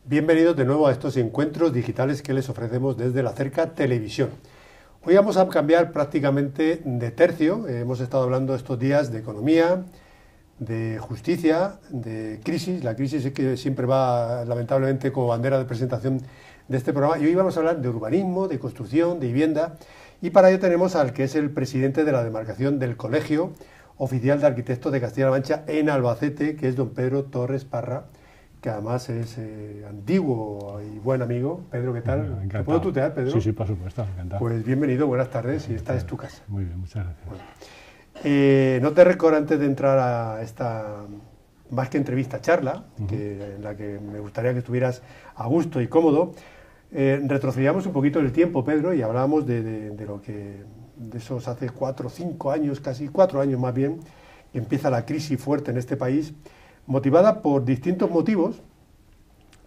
Bienvenidos de nuevo a estos encuentros digitales que les ofrecemos desde la Cerca Televisión. Hoy vamos a cambiar prácticamente de tercio. Hemos estado hablando estos días de economía, de justicia, de crisis. La crisis es que siempre va lamentablemente como bandera de presentación de este programa. Y hoy vamos a hablar de urbanismo, de construcción, de vivienda. Y para ello tenemos al que es el presidente de la demarcación del Colegio Oficial de Arquitectos de Castilla-La Mancha en Albacete, que es don Pedro Torres Parra, que además es antiguo y buen amigo. Pedro, ¿qué tal? Encantado. ¿Te puedo tutear, Pedro? Sí, por supuesto, encantado. Pues bienvenido, buenas tardes, y esta es tu casa. Muy bien, muchas gracias. Bueno. No te recuerdo antes de entrar a esta, más que entrevista, charla, en la que me gustaría que estuvieras a gusto y cómodo, retrocedíamos un poquito en el tiempo, Pedro, y hablábamos de lo que, de esos hace 4 o 5 años, casi 4 años más bien, que empieza la crisis fuerte en este país, motivada por distintos motivos,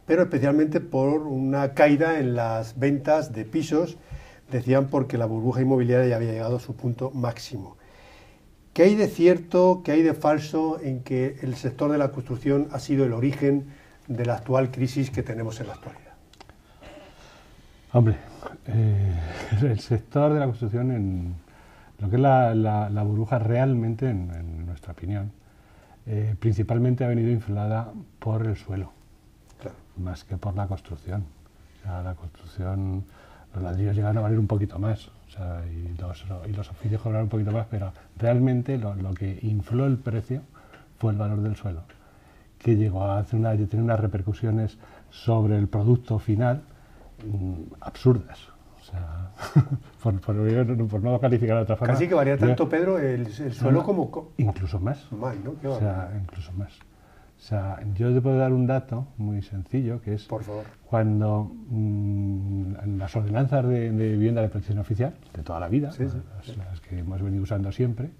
pero especialmente por una caída en las ventas de pisos, decían porque la burbuja inmobiliaria ya había llegado a su punto máximo. ¿Qué hay de cierto, qué hay de falso en que el sector de la construcción ha sido el origen de la actual crisis que tenemos en la actualidad? Hombre, el sector de la construcción, en lo que es la burbuja realmente, en nuestra opinión, principalmente ha venido inflada por el suelo, claro, más que por la construcción. O sea, la construcción, los ladrillos llegan a valer un poquito más, o sea, y los oficios cobraron un poquito más, pero realmente lo que infló el precio fue el valor del suelo, que llegó a tener unas repercusiones sobre el producto final absurdas. O sea, por no calificar de otra forma. Casi que varía tanto, Pedro, el suelo como... Incluso más. Más, ¿no? O sea, incluso más. O sea, yo te puedo dar un dato muy sencillo, que es... Por favor. Cuando en las ordenanzas de vivienda de protección oficial, de toda la vida, las que hemos venido usando siempre,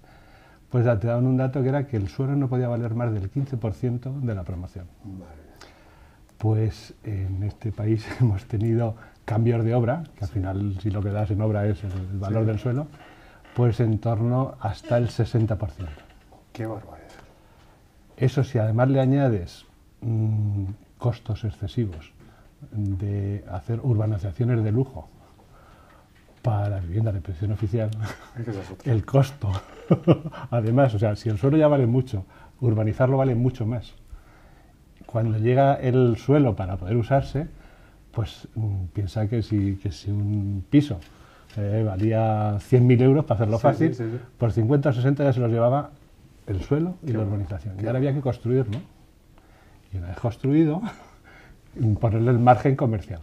pues te daban un dato que era que el suelo no podía valer más del 15% de la promoción. Vale. Pues en este país hemos tenido cambios de obra, que al final si lo que das en obra es el valor del suelo, pues en torno hasta el 60%. ¡Qué barbaridad! Eso, si además le añades costos excesivos de hacer urbanizaciones de lujo para vivienda de protección oficial, el costo, además, o sea, si el suelo ya vale mucho, urbanizarlo vale mucho más. Cuando llega el suelo para poder usarse, pues piensa que si un piso valía 100.000 euros, para hacerlo fácil, por 50 o 60 ya se los llevaba el suelo y la urbanización. Y ahora había que construirlo. Y una vez construido, ponerle el margen comercial.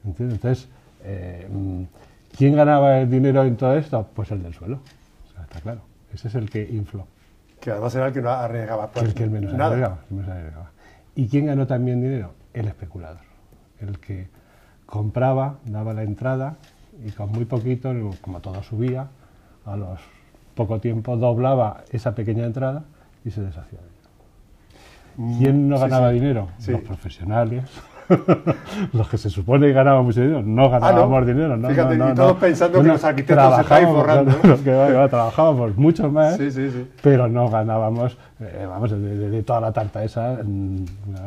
¿Entiendes? Entonces, ¿quién ganaba el dinero en todo esto? Pues el del suelo. O sea, está claro. Ese es el que infló. Que además era el que no arriesgaba. El que menos arriesgaba. ¿Y quién ganó también dinero? El especulador. El que compraba, daba la entrada y con muy poquito, como todo subía, a los poco tiempo doblaba esa pequeña entrada y se deshacía de ella. ¿Quién no ganaba dinero? Los profesionales. Los que se supone que ganaban mucho dinero, no ganábamos dinero. No, fíjate, y todos pensando que los arquitectos se estaban forrando. Trabajábamos mucho más, pero no ganábamos, de toda la tarta esa,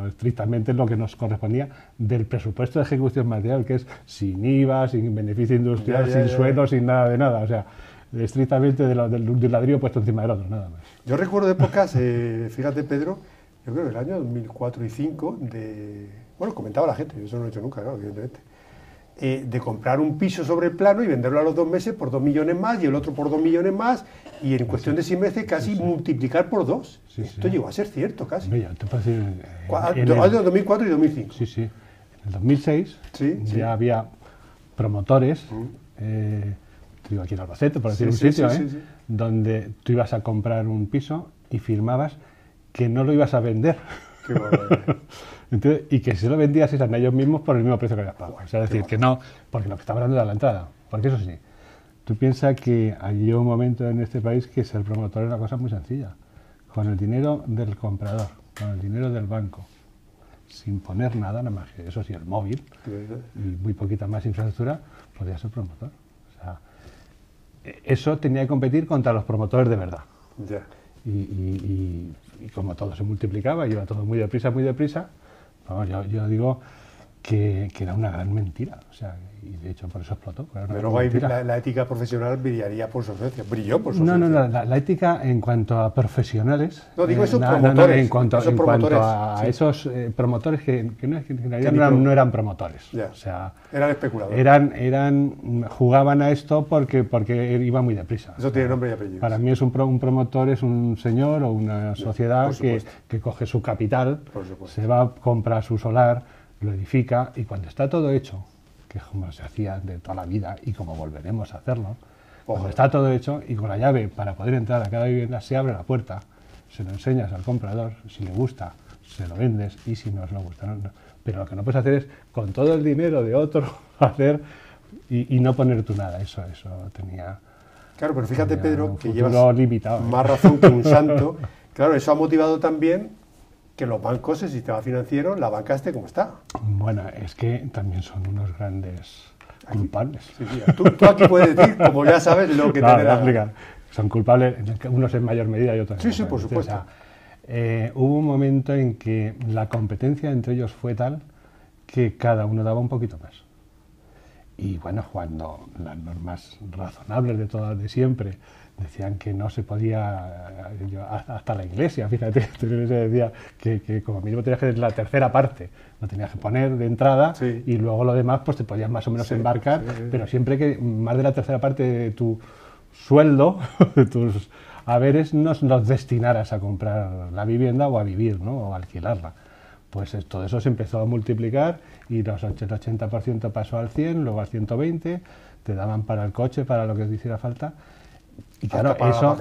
estrictamente lo que nos correspondía del presupuesto de ejecución material, que es sin IVA, sin beneficio industrial, sin suelo, sin nada de nada. O sea, estrictamente del ladrillo puesto encima del otro, nada más. Yo recuerdo épocas, fíjate, Pedro, yo creo que el año 2004 y 2005, bueno, comentaba la gente, yo eso no lo he hecho nunca, claro, evidentemente, de comprar un piso sobre el plano y venderlo a los 2 meses por 2 millones más y el otro por 2 millones más y en cuestión de 6 meses casi multiplicar por 2. Esto llegó a ser cierto casi. Mira, te puedo decir, años 2004 y 2005. Sí. En el 2006 ya había promotores, digo aquí en Albacete, por decir un sitio, donde tú ibas a comprar un piso y firmabas que no lo ibas a vender. Qué barbaridad. Entonces, y que si lo vendías eran ellos mismos por el mismo precio que habías pagado. O sea, es decir, que no, porque lo que estaba hablando era la entrada. Porque eso sí, tú piensas que hay un momento en este país que ser promotor es una cosa muy sencilla. Con el dinero del comprador, con el dinero del banco, sin poner nada más que eso sí, el móvil y muy poquita más infraestructura, podía ser promotor. O sea, eso tenía que competir contra los promotores de verdad. Ya. Y como todo se multiplicaba, iba todo muy deprisa, Vamos, yo digo que era una gran mentira, o sea, y de hecho por eso explotó. Pero ahí la ética profesional brillaría por su ausencia, brilló por su No, ausencia. la ética en cuanto a profesionales. No, digo esos promotores. En cuanto a sí. Esos promotores que en realidad no eran promotores. Ya. O sea, eran especuladores. Jugaban a esto porque iba muy deprisa. Eso tiene nombre y apellido. Para mí un promotor es un señor o una sociedad que coge su capital, se va a comprar su solar, lo edifica y cuando está todo hecho, que es como se hacía de toda la vida y como volveremos a hacerlo, cuando está todo hecho y con la llave para poder entrar a cada vivienda se abre la puerta, se lo enseñas al comprador, si le gusta se lo vendes y si no le gusta no. Pero lo que no puedes hacer es con todo el dinero de otro hacer y no poner tú nada, eso tenía... Claro, pero fíjate, Pedro, que llevas limitado, más razón que un santo. Claro, eso ha motivado también que los bancos, el sistema financiero, la banca esté como está. Bueno, es que también son unos grandes culpables. Sí, tú aquí puedes decir, como ya sabes, lo que te da. Son culpables, unos en mayor medida y otros en Sí, por supuesto. O sea, hubo un momento en que la competencia entre ellos fue tal que cada uno daba un poquito más. Y bueno, cuando las normas razonables de siempre decían que no se podía, hasta la Iglesia, fíjate, la Iglesia decía que como mínimo tenías que la tercera parte, lo tenías que poner de entrada y luego lo demás pues te podías más o menos embarcar, pero siempre que más de la tercera parte de tu sueldo, de tus haberes, no los destinaras a comprar la vivienda o a vivir, ¿no? O a alquilarla. Pues todo eso se empezó a multiplicar y el 80% pasó al 100, luego al 120, te daban para el coche, para lo que te hiciera falta. Y claro, eso,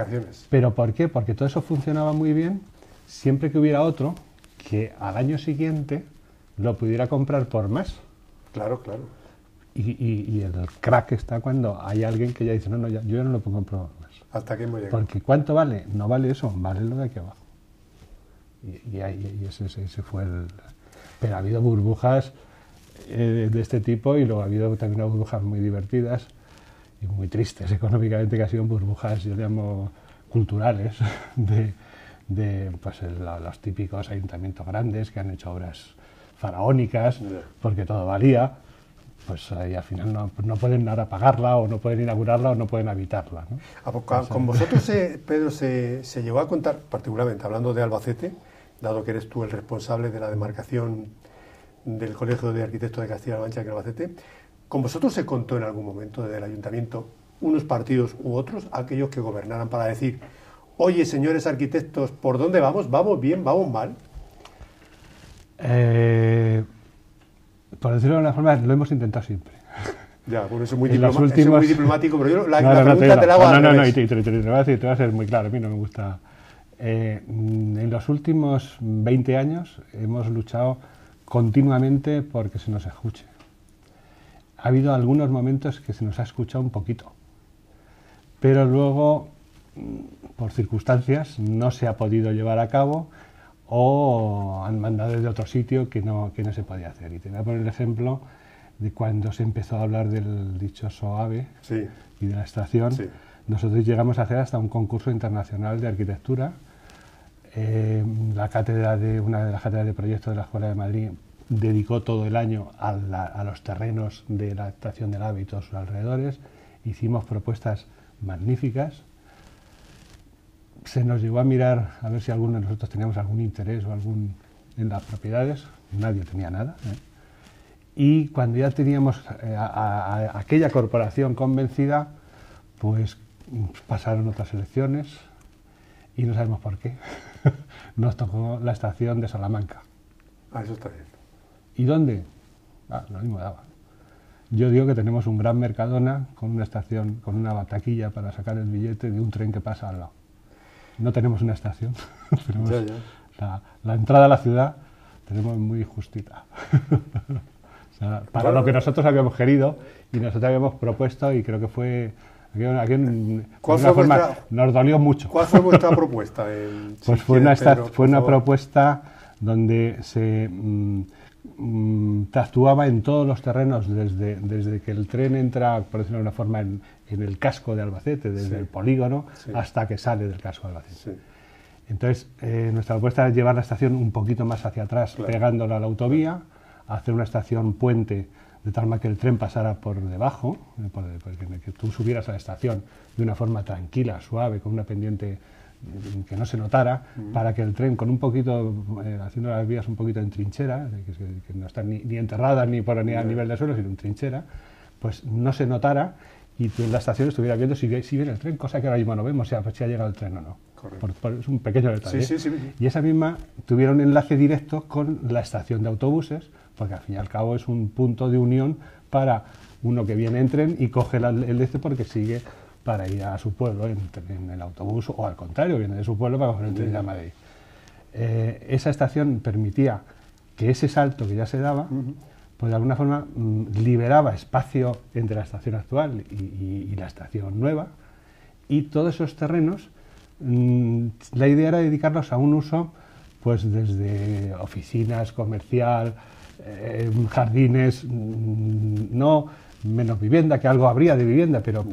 ¿pero por qué? Porque todo eso funcionaba muy bien siempre que hubiera otro que al año siguiente lo pudiera comprar por más. Claro. Y el crack está cuando hay alguien que ya dice, no, yo ya no lo puedo comprar más. ¿Hasta qué hemos llegado? Porque ¿cuánto vale? No vale eso, vale lo de aquí abajo. Y ese fue el... Pero ha habido burbujas de este tipo y luego ha habido también burbujas muy divertidas y muy tristes económicamente, que han sido burbujas, yo llamo, culturales, de pues, los típicos ayuntamientos grandes que han hecho obras faraónicas porque todo valía, pues ahí al final no pueden ahora pagarla o no pueden inaugurarla o no pueden habitarla, ¿no? Con vosotros, Pedro, se llegó a contar, particularmente hablando de Albacete, dado que eres tú el responsable de la demarcación del Colegio de Arquitectos de Castilla-La Mancha en Albacete, ¿con vosotros se contó en algún momento desde el ayuntamiento unos partidos u otros, aquellos que gobernaran, para decir, oye, señores arquitectos, ¿por dónde vamos? ¿Vamos bien? ¿Vamos mal? Por decirlo de una forma, lo hemos intentado siempre. Ya, bueno, eso es muy diplomático, pero yo la pregunta te la hago y te voy a decir, te voy a ser muy claro, a mí no me gusta. En los últimos 20 años hemos luchado continuamente porque se nos escuche. Ha habido algunos momentos que se nos ha escuchado un poquito, pero luego, por circunstancias, no se ha podido llevar a cabo o han mandado desde otro sitio que no se podía hacer. Y te voy a poner el ejemplo de cuando se empezó a hablar del dichoso AVE y de la extracción. Sí. Nosotros llegamos a hacer hasta un concurso internacional de arquitectura. Una de las cátedras de proyectos de la Escuela de Madrid dedicó todo el año a los terrenos de la estación del AVE y todos sus alrededores. Hicimos propuestas magníficas. Se nos llegó a mirar a ver si alguno de nosotros teníamos algún interés o en las propiedades. Nadie tenía nada. Y cuando ya teníamos a aquella corporación convencida, pues pasaron otras elecciones y no sabemos por qué. Nos tocó la estación de Salamanca. Eso está bien. ¿Y dónde? Lo mismo daba. Yo digo que tenemos un gran Mercadona con una estación, con una taquilla para sacar el billete de un tren que pasa al lado. No tenemos una estación. Tenemos la entrada a la ciudad tenemos muy justita. O sea, para lo que nosotros habíamos querido y nosotros habíamos propuesto, y creo que fue... nos dolió mucho. ¿Cuál fue vuestra propuesta? Pues fue una propuesta donde se actuaba en todos los terrenos, desde que el tren entra, por decirlo de una forma, en el casco de Albacete, desde el polígono hasta que sale del casco de Albacete. Entonces, nuestra propuesta es llevar la estación un poquito más hacia atrás, claro, pegándola a la autovía, hacer una estación puente de tal manera que el tren pasara por debajo, que tú subieras a la estación de una forma tranquila, suave, con una pendiente que no se notara, para que el tren, con un poquito, haciendo las vías un poquito en trinchera, que no están ni enterradas ni a nivel de suelo, sino en trinchera, pues no se notara y tú en la estación estuvieras viendo si viene el tren, cosa que ahora mismo no vemos, o sea, pues si ha llegado el tren o no. Es un pequeño detalle. Sí. Y esa misma tuvieron enlace directo con la estación de autobuses, porque al fin y al cabo es un punto de unión para uno que viene en tren y coge el este porque sigue para ir a su pueblo en el autobús, o al contrario, viene de su pueblo para coger el tren de Madrid. Esa estación permitía que ese salto que ya se daba, pues de alguna forma liberaba espacio entre la estación actual y la estación nueva, y todos esos terrenos, la idea era dedicarlos a un uso, pues desde oficinas, comercial, jardines, no menos vivienda, que algo habría de vivienda, pero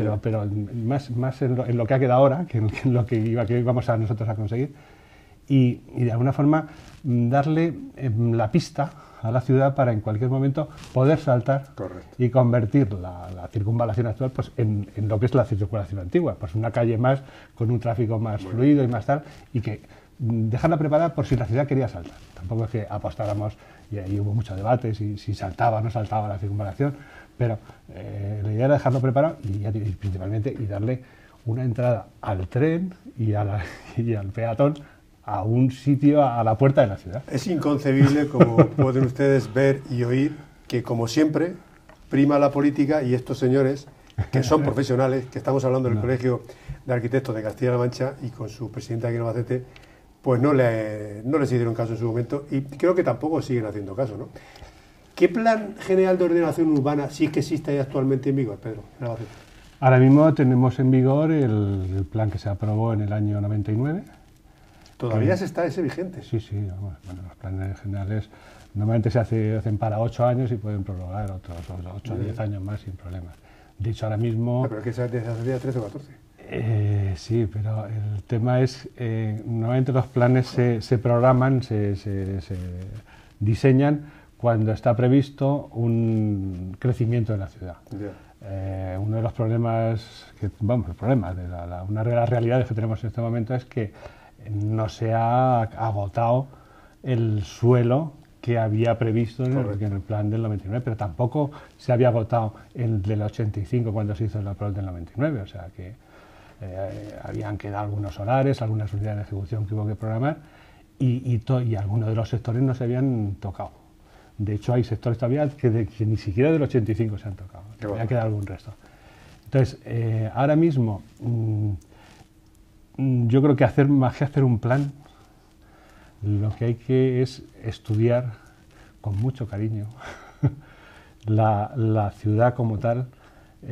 más en lo que ha quedado ahora, que en lo que íbamos a nosotros a conseguir, y de alguna forma darle la pista a la ciudad para en cualquier momento poder saltar. Correcto. Y convertir la circunvalación actual pues en lo que es la circulación antigua, pues una calle más con un tráfico más fluido y más tal, y que dejarla preparada por si la ciudad quería saltar. Tampoco es que apostáramos, y ahí hubo mucho debate si saltaba o no saltaba la circunvalación, pero la idea era dejarlo preparado y principalmente darle una entrada al tren y al peatón a un sitio a la puerta de la ciudad. Es inconcebible, como pueden ustedes ver y oír, que como siempre prima la política y estos señores, que son profesionales, que estamos hablando del Colegio de Arquitectos de Castilla-La Mancha y con su presidenta aquí en Albacete, pues no les hicieron caso en su momento y creo que tampoco siguen haciendo caso, ¿no? ¿Qué plan general de ordenación urbana sí que existe actualmente en vigor, Pedro, en Albacete? Ahora mismo tenemos en vigor el plan que se aprobó en el año 99. ¿Todavía se está ese vigente? Sí, vamos, bueno, los planes generales normalmente se hacen para 8 años y pueden prorrogar otros 8 o 10 años más sin problemas. De hecho, ahora mismo... Pero que desde hace 13 o 14. Sí, pero el tema es, normalmente los planes se programan, se diseñan cuando está previsto un crecimiento de la ciudad. Yeah. Uno de los problemas, una de las realidades que tenemos en este momento es que no se ha agotado el suelo que había previsto en el plan del 99, pero tampoco se había agotado el del 85 cuando se hizo el plan del 99, o sea que habían quedado algunos solares, algunas unidades de ejecución que hubo que programar y algunos de los sectores no se habían tocado. De hecho, hay sectores todavía que ni siquiera del 85 se han tocado, había quedado algún resto. Entonces, ahora mismo, yo creo que más que hacer un plan, lo que hay que es estudiar con mucho cariño la ciudad como tal. Yo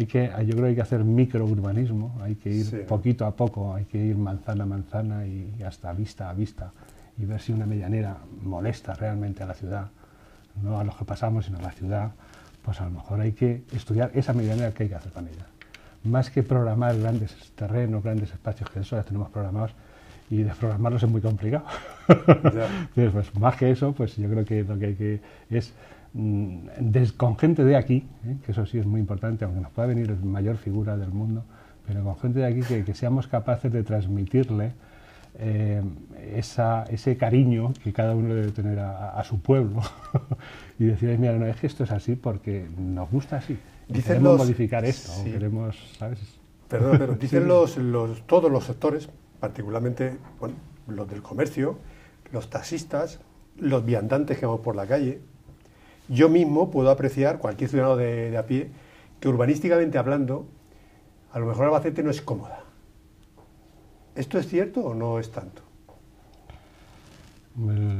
creo que hay que hacer microurbanismo, hay que ir poquito a poco, hay que ir manzana a manzana y hasta vista a vista y ver si una medianera molesta realmente a la ciudad, no a los que pasamos, sino a la ciudad. Pues a lo mejor hay que estudiar esa medianera que hay que hacer con ella. Más que programar grandes terrenos, grandes espacios, que eso ya tenemos programados, y desprogramarlos es muy complicado. Entonces, pues, más que eso, pues yo creo que lo que hay que es con gente de aquí, que eso sí es muy importante, aunque nos pueda venir la mayor figura del mundo, pero con gente de aquí que seamos capaces de transmitirle ese cariño que cada uno debe tener a su pueblo y decir, mira, no, es que esto es así porque nos gusta así. Queremos modificar esto, o queremos, ¿sabes? Perdón, pero dicen todos los sectores, particularmente los del comercio, los taxistas, los viandantes que vamos por la calle. Yo mismo puedo apreciar, cualquier ciudadano de a pie, que urbanísticamente hablando, a lo mejor Albacete no es cómoda. ¿Esto es cierto o no es tanto?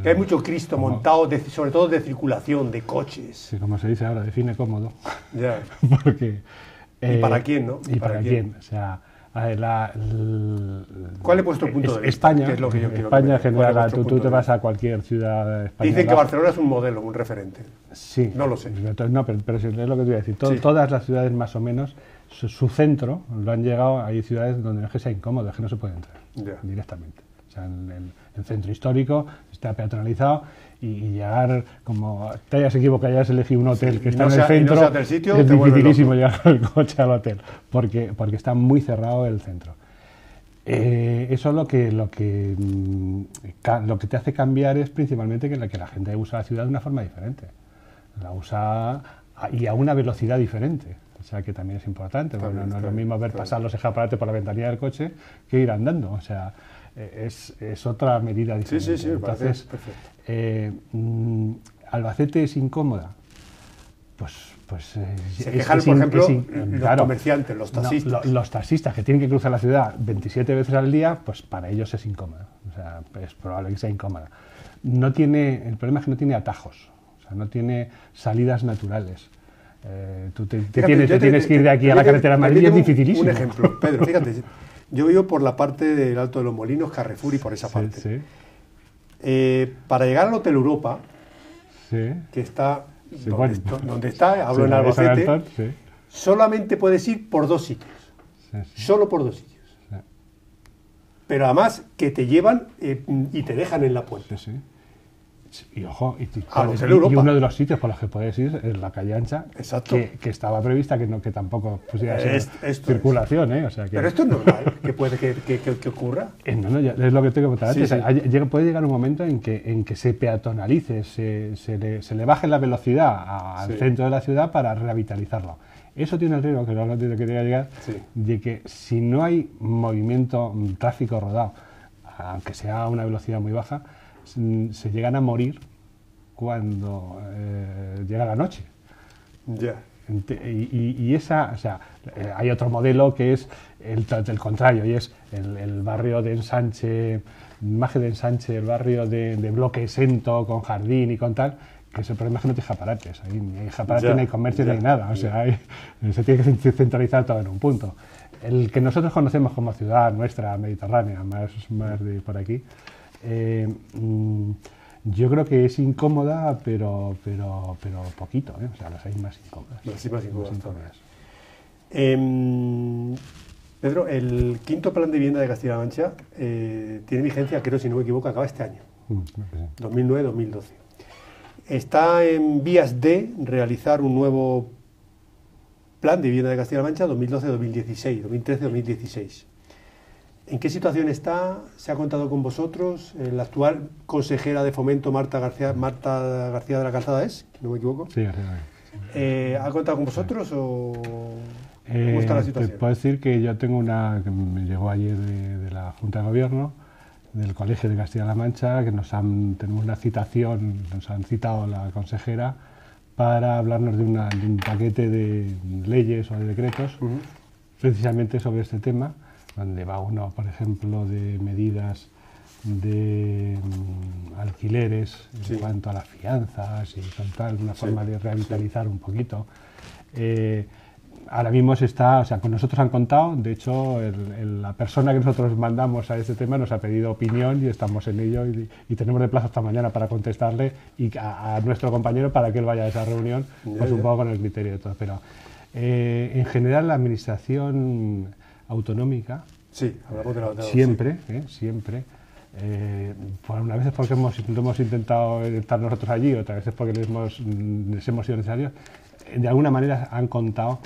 Que hay mucho Cristo montado, sobre todo de circulación, de coches. Sí, como se dice ahora, define cómodo. Ya. Porque, ¿y para quién, no? ¿Y para quién? O sea, ¿cuál es vuestro punto de vista? España, ¿Qué es lo que yo quiero España en general, tú te vas a cualquier ciudad española. Dicen que Barcelona es un modelo, un referente. Sí. No lo sé. No, pero es lo que te voy a decir. Todas las ciudades más o menos, su centro lo han llegado, hay ciudades donde no es que sea incómodo, es que no se puede entrar directamente. O sea, en el centro histórico está peatonalizado y llegar, como te hayas equivocado, hayas elegido un hotel que está en el centro, sitio, es dificilísimo llegar con el coche al hotel, porque está muy cerrado el centro. Eso lo que te hace cambiar es principalmente que la gente usa la ciudad de una forma diferente. La usa y a una velocidad diferente. O sea, que también es importante. Bueno, no es lo mismo ver pasar los escaparates por la ventanilla del coche que ir andando. O sea, es otra medida diferente. Sí, entonces, Albacete es incómoda. se quejan, por ejemplo, los comerciantes, los taxistas. Los taxistas que tienen que cruzar la ciudad 27 veces al día, pues para ellos es incómoda. O sea, es probable que sea incómoda. El problema es que no tiene atajos, o sea, no tiene salidas naturales. Tú tienes que ir de aquí a la carretera amarilla, es dificilísimo. Un ejemplo, Pedro, fíjate, yo vivo por la parte del Alto de los Molinos, Carrefour y por esa parte. Sí. Para llegar al Hotel Europa, que está... donde está, hablo en Albacete, solamente puedes ir por 2 sitios. Solo por 2 sitios. Pero además que te llevan y te dejan en la puerta. Y ojo, y uno de los sitios por los que puedes ir es la calle ancha, que estaba prevista que tampoco pusiera circulación. O sea, pero esto es normal que ocurra. No, es lo que tengo que comentar antes. Puede llegar un momento en que se peatonalice, se le baje la velocidad al centro de la ciudad para revitalizarlo. Eso tiene el riesgo, que no lo que quería llegar, de que si no hay movimiento, tráfico rodado, aunque sea a una velocidad muy baja, se llegan a morir cuando llega la noche. Hay otro modelo que es el contrario, y es el barrio de ensanche, imagen de ensanche, el barrio de bloque exento, con jardín y con tal, que es el problema es que no tiene escaparates. Ahí ni hay escaparates, ni hay comercio, ni hay nada. O sea, se tiene que centralizar todo en un punto. El que nosotros conocemos como ciudad nuestra, mediterránea, más de por aquí, yo creo que es incómoda, pero poquito, o sea, las hay más incómodas. Más incómodas. Pedro, el quinto plan de vivienda de Castilla-La Mancha tiene vigencia, creo, si no me equivoco, acaba este año, 2009-2012. Está en vías de realizar un nuevo plan de vivienda de Castilla-La Mancha 2012-2016, 2013-2016. ¿En qué situación está? ¿Se ha contado con vosotros? La actual consejera de Fomento, Marta García de la Calzada, ¿es? ¿No me equivoco? Sí, ¿ha contado con vosotros o cómo está la situación? Te puedo decir que yo tengo que me llegó ayer de la Junta de Gobierno, del Colegio de Castilla-La Mancha, que tenemos una citación, nos han citado la consejera para hablarnos de un paquete de leyes o de decretos precisamente sobre este tema, donde va uno, por ejemplo, de medidas de alquileres en cuanto a las fianzas y con tal, una forma de revitalizar un poquito. Ahora mismo con nosotros han contado, de hecho, la persona que nosotros mandamos a este tema nos ha pedido opinión y estamos en ello y tenemos de plazo hasta mañana para contestarle y a nuestro compañero para que él vaya a esa reunión, pues un poco con el criterio de todo. Pero en general la administración autonómica, hablamos de la siempre, por una vez es porque hemos intentado estar nosotros allí, otras veces porque les hemos sido necesarios, de alguna manera han contado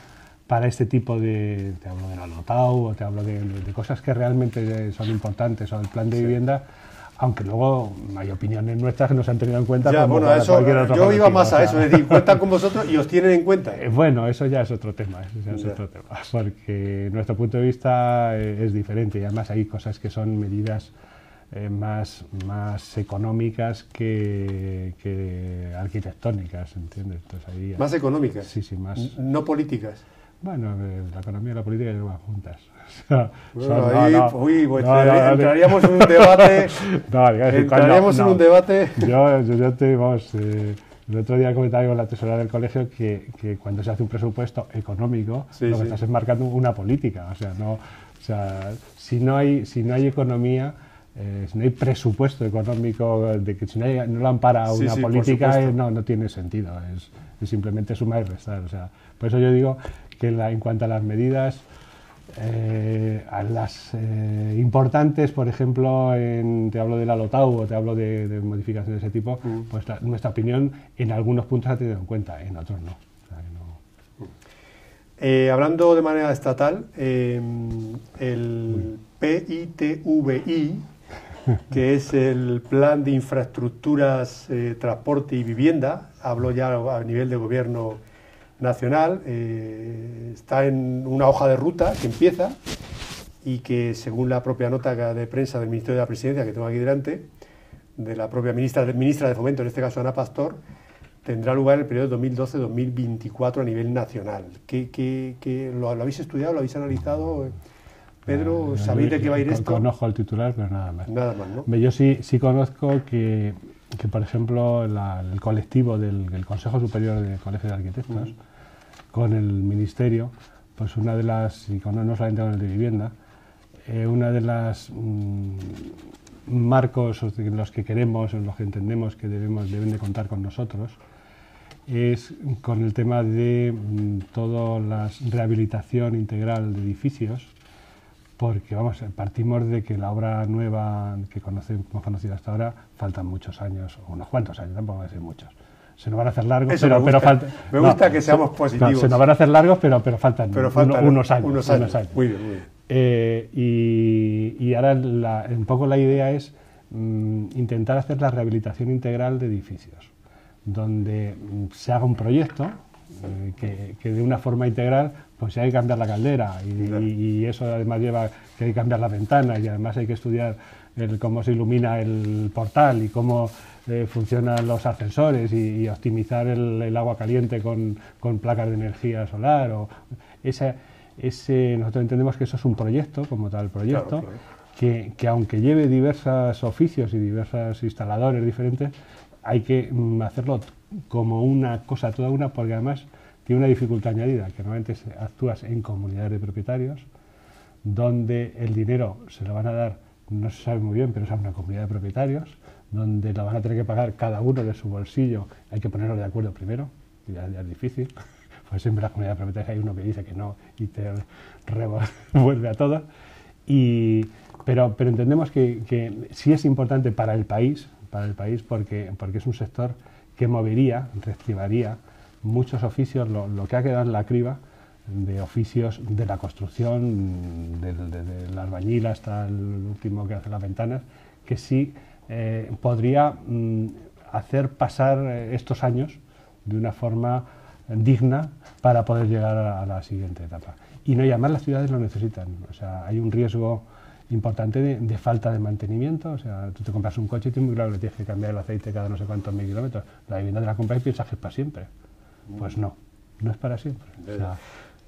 para este tipo te hablo del anotado, o te hablo de cosas que realmente son importantes, o el plan de vivienda, aunque luego hay opiniones nuestras que no se han tenido en cuenta. Yo iba más a eso, es decir, cuentan con vosotros y os tienen en cuenta. Bueno, eso ya es otro tema, porque nuestro punto de vista es diferente y además hay cosas que son medidas más económicas que arquitectónicas, ¿entiendes? Entonces, ahí, ¿más económicas? Sí, más. ¿No políticas? Bueno, la economía y la política llevan juntas. Entraríamos en un debate. En un debate. El otro día comentaba con la tesorera del colegio que cuando se hace un presupuesto económico, lo que estás es marcando una política. Si no hay economía, si no hay presupuesto económico, si no lo ampara una política, no tiene sentido. Es simplemente sumar y restar. Por eso yo digo que en cuanto a las medidas A las importantes, por ejemplo, te hablo del Alotau o te hablo de modificaciones de ese tipo, pues nuestra opinión en algunos puntos ha tenido en cuenta, en otros no. O sea, que no. Hablando de manera estatal, el PITVI, que es el Plan de Infraestructuras, Transporte y Vivienda, hablo ya a nivel de gobierno nacional, está en una hoja de ruta que empieza y que, según la propia nota de prensa del Ministerio de la Presidencia, que tengo aquí delante, de la propia ministra de Fomento, en este caso Ana Pastor, tendrá lugar en el periodo 2012-2024 a nivel nacional. ¿Lo habéis estudiado, lo habéis analizado, Pedro? ¿Sabéis de qué va a ir esto? Conozco el titular, pero nada más. Nada más, ¿no? Yo sí conozco que por ejemplo, el colectivo del Consejo Superior de Colegios de Arquitectos, con el Ministerio, pues una de las, y no solamente con el de vivienda, una de las marcos en los que queremos, en los que entendemos que deben de contar con nosotros, es con el tema de toda la rehabilitación integral de edificios, porque partimos de que la obra nueva que hemos conocido hasta ahora faltan muchos años, o unos cuantos años, tampoco voy a decir muchos. Se nos van a hacer largos, pero faltan. Me gusta que seamos positivos. Se nos van a hacer largos, pero faltan unos años. Unos años. Muy bien, muy bien. Y ahora un poco la idea es intentar hacer la rehabilitación integral de edificios, donde se haga un proyecto que de una forma integral, pues hay que cambiar la caldera y eso además lleva que hay que cambiar las ventanas y además hay que estudiar cómo se ilumina el portal y cómo funcionan los ascensores y optimizar el agua caliente con placas de energía solar. Nosotros entendemos que eso es un proyecto, como tal proyecto, claro. Que aunque lleve diversos oficios y diversos instaladores diferentes, hay que hacerlo como una cosa toda una, porque además tiene una dificultad añadida, que normalmente actúas en comunidades de propietarios, donde el dinero se lo van a dar, no se sabe muy bien, pero es a una comunidad de propietarios, donde lo van a tener que pagar cada uno de su bolsillo. Hay que ponerlo de acuerdo primero, y ya es difícil, pues siempre en la comunidad de propietarios hay uno que dice que no y te vuelve a todas. Pero entendemos que sí es importante para el país porque es un sector que movería, reactivaría muchos oficios, lo que ha quedado en la criba de oficios de la construcción, del albañil hasta el último que hace las ventanas, que sí podría hacer pasar estos años de una forma digna para poder llegar a la siguiente etapa. Y no, y además las ciudades lo necesitan, o sea, hay un riesgo importante de falta de mantenimiento. O sea, tú te compras un coche y tienes muy claro que tienes que cambiar el aceite cada no sé cuántos mil kilómetros. La vivienda de la compras y piensas que es para siempre. Pues no es para siempre. O sea,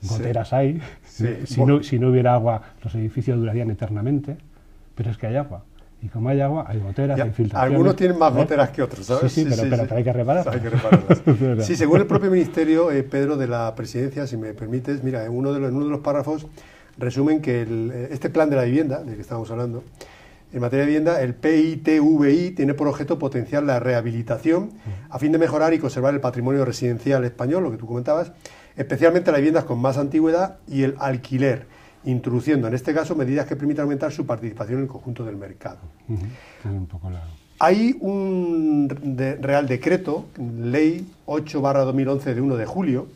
goteras hay. Sí. Si no hubiera agua, los edificios durarían eternamente, pero es que hay agua. Y como hay agua, hay goteras, hay filtraciones. Algunos tienen más goteras que otros, ¿sabes? Sí, pero hay que repararlas. Hay que repararlas. Sí, según el propio Ministerio, Pedro, de la Presidencia, si me permites, mira, en uno de los párrafos resumen que este plan de la vivienda, del que estamos hablando, en materia de vivienda, el PITVI tiene por objeto potenciar la rehabilitación a fin de mejorar y conservar el patrimonio residencial español, lo que tú comentabas, especialmente las viviendas con más antigüedad y el alquiler, introduciendo en este caso medidas que permitan aumentar su participación en el conjunto del mercado. Hay un Real Decreto, Ley 8/2011 de 1 de julio,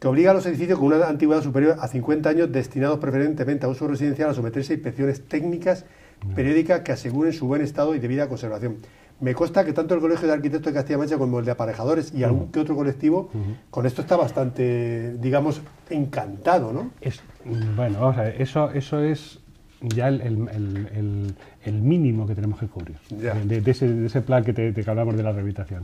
que obliga a los edificios con una antigüedad superior a 50 años destinados preferentemente a uso residencial a someterse a inspecciones técnicas periódicas que aseguren su buen estado y debida conservación. Me consta que tanto el Colegio de Arquitectos de Castilla-La Mancha como el de Aparejadores y algún que otro colectivo con esto está bastante, digamos, encantado, ¿no? Bueno, vamos a ver, eso es ya el mínimo que tenemos que cubrir de ese plan que hablamos de la rehabilitación.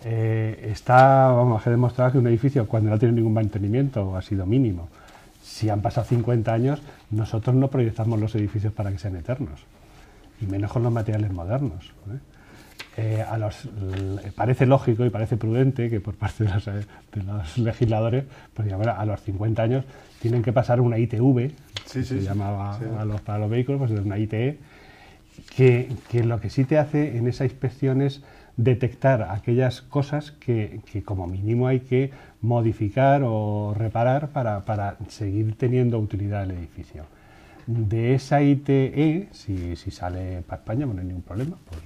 Ha demostrado que un edificio, cuando no tiene ningún mantenimiento, ha sido mínimo. Si han pasado 50 años, nosotros no proyectamos los edificios para que sean eternos, y menos con los materiales modernos. Parece lógico y parece prudente que por parte de los legisladores, pues a los 50 años tienen que pasar una ITV, se llamaba para los vehículos, pues una ITE, que lo que sí te hace en esa inspección es detectar aquellas cosas que como mínimo hay que modificar o reparar para seguir teniendo utilidad el edificio. De esa ITE, si sale para España, bueno, no hay ningún problema, pues,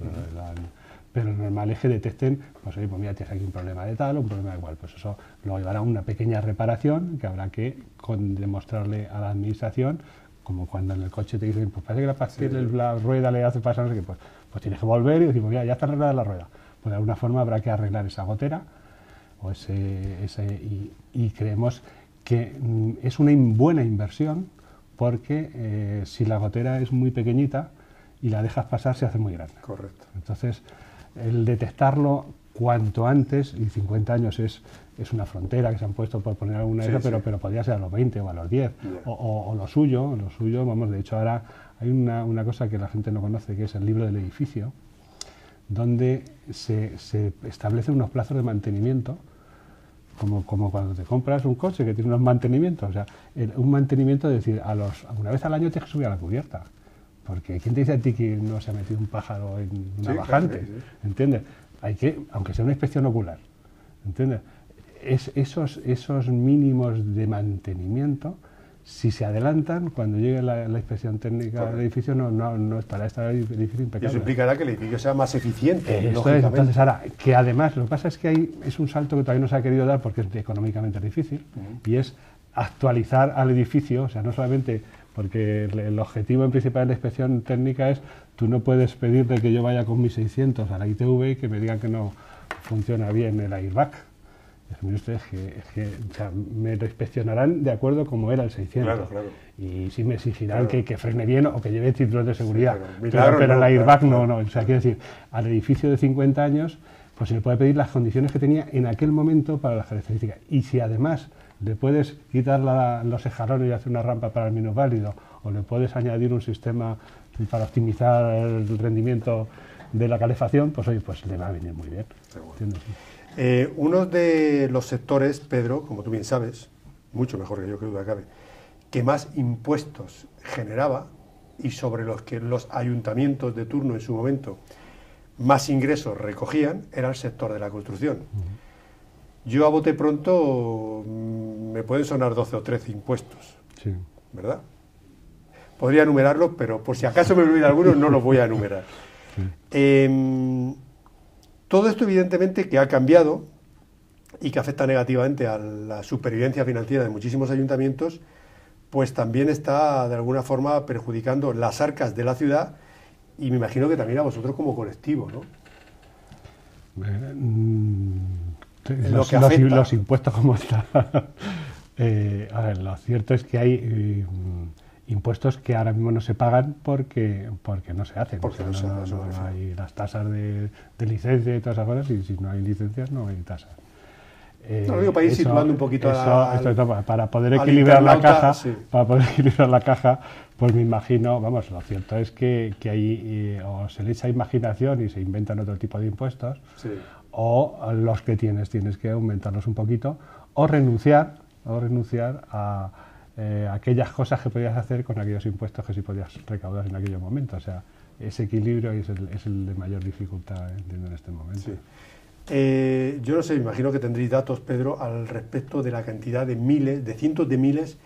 pero lo normal es que detecten, pues oye, pues mira, tienes aquí un problema de tal o un problema de igual, pues eso lo llevará a una pequeña reparación que habrá que demostrarle a la administración, como cuando en el coche te dicen, pues parece que la rueda le hace pasar, no sé qué, pues tienes que volver y decir, pues mira, ya está arreglada la rueda. Pues de alguna forma habrá que arreglar esa gotera o y creemos que es una buena inversión porque si la gotera es muy pequeñita y la dejas pasar se hace muy grande. Correcto. Entonces, el detectarlo cuanto antes, y 50 años es una frontera que se han puesto por poner alguna de esas, pero podría ser a los 20 o a los 10, o lo suyo, vamos, de hecho ahora hay una cosa que la gente no conoce, que es el libro del edificio, donde se establecen unos plazos de mantenimiento, como cuando te compras un coche que tiene unos mantenimientos, o sea, un mantenimiento de decir, una vez al año tienes que subir a la cubierta, porque ¿quién te dice a ti que no se ha metido un pájaro en una bajante? Claro, sí. ¿Entiendes? Hay que, aunque sea una inspección ocular, ¿entiendes? Esos mínimos de mantenimiento, si se adelantan, cuando llegue la inspección técnica del edificio, no estará el edificio impecable. Eso implicará que el edificio sea más eficiente, lógicamente. Entonces, ahora, que además, lo que pasa es que es un salto que todavía no se ha querido dar porque es económicamente difícil, y es actualizar al edificio, o sea, no solamente porque el objetivo principal de la inspección técnica es, tú no puedes pedirle que yo vaya con mis 600 a la ITV y que me digan que no funciona bien el airbag. Mire usted, o sea, me lo inspeccionarán de acuerdo como era el 600. Claro. Y sí me exigirán que frene bien o que lleve cinturones de seguridad. Sí, pero el airbag no. O sea, quiero decir, al edificio de 50 años, pues se le puede pedir las condiciones que tenía en aquel momento para las características. Y si además le puedes quitar los escalones y hacer una rampa para el minusválido, o le puedes añadir un sistema para optimizar el rendimiento de la calefacción, pues oye, pues le va a venir muy bien. Uno de los sectores, Pedro, como tú bien sabes, mucho mejor que yo, que duda cabe, que más impuestos generaba y sobre los que los ayuntamientos de turno en su momento más ingresos recogían, era el sector de la construcción. Yo a bote pronto me pueden sonar 12 o 13 impuestos, sí, ¿verdad? Podría enumerarlos, pero por si acaso me olvida algunos no los voy a enumerar. Sí. Todo esto evidentemente que ha cambiado y que afecta negativamente a la supervivencia financiera de muchísimos ayuntamientos, pues también está de alguna forma perjudicando las arcas de la ciudad y me imagino que también a vosotros como colectivo, ¿no? Los impuestos como tal. A ver, lo cierto es que hay impuestos que ahora mismo no se pagan porque no se hacen. Porque no hay las tasas de licencia y todas esas cosas, y si no hay licencias no hay tasas. No, digo, para ir situando un poquito para poder equilibrar la caja, sí. Para poder equilibrar la caja, pues me imagino, vamos, lo cierto es que hay o se le echa imaginación y se inventan otro tipo de impuestos, sí, o los que tienes que aumentarlos un poquito, o renunciar a aquellas cosas que podías hacer con aquellos impuestos que sí podías recaudar en aquellos momentos. O sea, ese equilibrio es el de mayor dificultad, entiendo, en este momento. Sí. Yo no sé, imagino que tendréis datos, Pedro, al respecto de la cantidad de cientos de miles